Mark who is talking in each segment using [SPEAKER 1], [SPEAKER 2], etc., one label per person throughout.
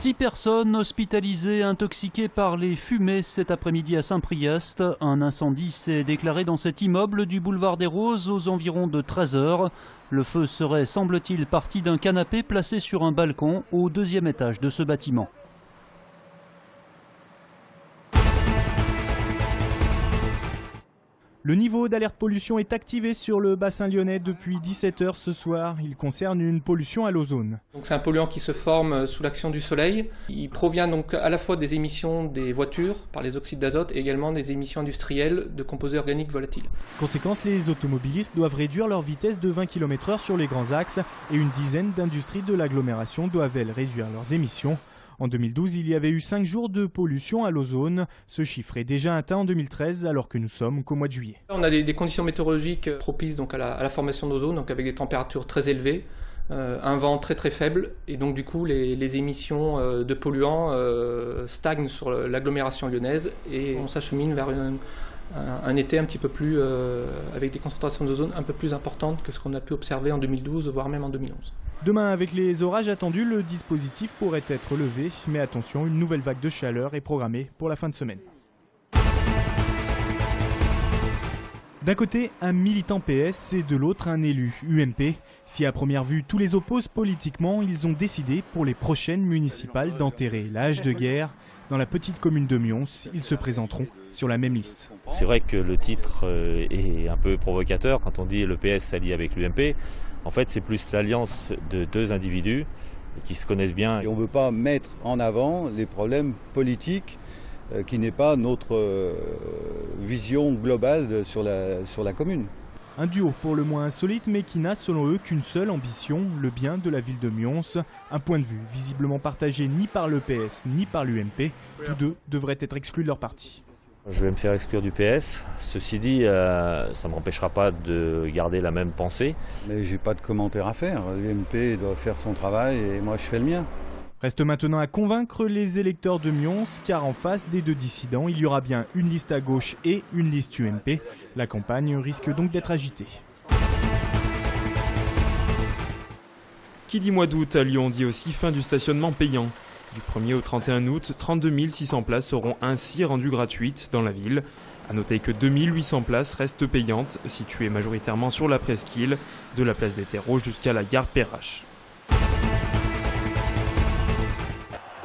[SPEAKER 1] 6 personnes hospitalisées intoxiquées par les fumées cet après-midi à Saint-Priest. Un incendie s'est déclaré dans cet immeuble du boulevard des Roses aux environs de 13 h. Le feu serait, semble-t-il, parti d'un canapé placé sur un balcon au 2e étage de ce bâtiment.
[SPEAKER 2] Le niveau d'alerte pollution est activé sur le bassin lyonnais depuis 17 h ce soir. Il concerne une pollution à l'ozone.
[SPEAKER 3] C'est un polluant qui se forme sous l'action du soleil. Il provient donc à la fois des émissions des voitures par les oxydes d'azote et également des émissions industrielles de composés organiques volatiles.
[SPEAKER 2] Conséquence, les automobilistes doivent réduire leur vitesse de 20 km/h sur les grands axes et une dizaine d'industries de l'agglomération doivent elles réduire leurs émissions. En 2012, il y avait eu 5 jours de pollution à l'ozone. Ce chiffre est déjà atteint en 2013 alors que nous sommes qu'au mois de juillet.
[SPEAKER 3] On a des conditions météorologiques propices donc à la formation d'ozone, donc avec des températures très élevées, un vent très très faible et donc du coup les émissions de polluants stagnent sur l'agglomération lyonnaise et on s'achemine vers un été un petit peu plus avec des concentrations d'ozone un peu plus importantes que ce qu'on a pu observer en 2012 voire même en 2011.
[SPEAKER 2] Demain, avec les orages attendus, le dispositif pourrait être levé. Mais attention, une nouvelle vague de chaleur est programmée pour la fin de semaine. D'un côté, un militant PS et de l'autre, un élu UMP. Si à première vue, tous les opposent politiquement, ils ont décidé pour les prochaines municipales d'enterrer l'âge de guerre. Dans la petite commune de Mions, ils se présenteront sur la même liste.
[SPEAKER 4] C'est vrai que le titre est un peu provocateur quand on dit le PS s'allie avec l'UMP. En fait, c'est plus l'alliance de deux individus qui se connaissent bien.
[SPEAKER 5] Et on ne veut pas mettre en avant les problèmes politiques qui n'est pas notre vision globale sur la commune.
[SPEAKER 2] Un duo pour le moins insolite, mais qui n'a selon eux qu'une seule ambition, le bien de la ville de Mions. Un point de vue visiblement partagé ni par le PS ni par l'UMP. Tous deux devraient être exclus de leur parti.
[SPEAKER 4] Je vais me faire exclure du PS. Ceci dit, ça ne m'empêchera pas de garder la même pensée.
[SPEAKER 5] Mais j'ai pas de commentaire à faire. L'UMP doit faire son travail et moi je fais le mien.
[SPEAKER 2] Reste maintenant à convaincre les électeurs de Mions, car en face des deux dissidents, il y aura bien une liste à gauche et une liste UMP. La campagne risque donc d'être agitée.
[SPEAKER 6] Qui dit mois d'août à Lyon dit aussi fin du stationnement payant. Du 1er au 31 août, 32 600 places seront ainsi rendues gratuites dans la ville. A noter que 2800 places restent payantes, situées majoritairement sur la presqu'île, de la place des Terreaux jusqu'à la gare Perrache.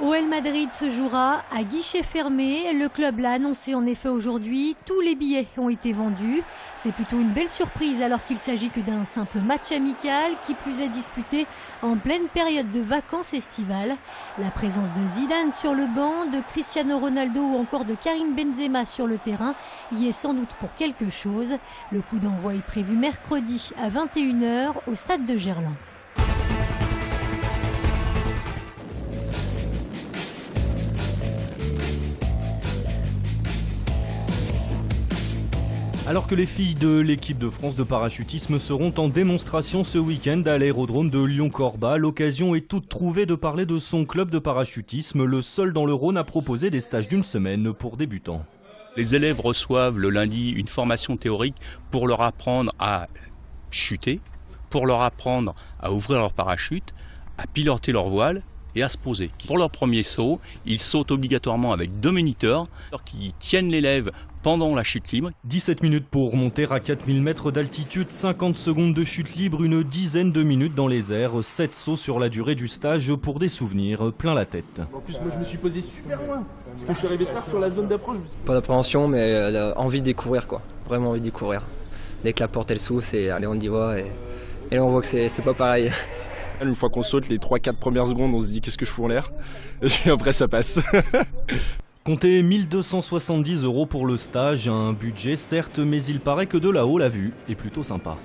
[SPEAKER 7] OL Madrid se jouera à guichet fermé. Le club l'a annoncé en effet aujourd'hui. Tous les billets ont été vendus. C'est plutôt une belle surprise alors qu'il s'agit que d'un simple match amical qui plus est disputé en pleine période de vacances estivales. La présence de Zidane sur le banc, de Cristiano Ronaldo ou encore de Karim Benzema sur le terrain y est sans doute pour quelque chose. Le coup d'envoi est prévu mercredi à 21 h au stade de Gerland.
[SPEAKER 8] Alors que les filles de l'équipe de France de parachutisme seront en démonstration ce week-end à l'aérodrome de Lyon-Corba, l'occasion est toute trouvée de parler de son club de parachutisme, le seul dans le Rhône à proposer des stages d'une semaine pour débutants.
[SPEAKER 9] Les élèves reçoivent le lundi une formation théorique pour leur apprendre à chuter, pour leur apprendre à ouvrir leur parachute, à piloter leur voile et à se poser. Pour leur premier saut, ils sautent obligatoirement avec 2 moniteurs qui tiennent l'élève pendant la chute libre.
[SPEAKER 8] 17 minutes pour monter à 4000 mètres d'altitude, 50 secondes de chute libre, une dizaine de minutes dans les airs, 7 sauts sur la durée du stage pour des souvenirs plein la tête.
[SPEAKER 10] En plus, moi je me suis posé super loin, parce que je suis arrivé tard sur la zone d'approche.
[SPEAKER 11] Pas d'appréhension, mais envie de découvrir quoi, vraiment envie de découvrir. Dès que la porte elle s'ouvre, c'est allez on y va et là on voit que c'est pas pareil.
[SPEAKER 12] Une fois qu'on saute, les 3-4 premières secondes, on se dit qu'est-ce que je fous en l'air, et après ça passe.
[SPEAKER 8] Comptez 1270 € pour le stage, un budget certes, mais il paraît que de là-haut la vue est plutôt sympa.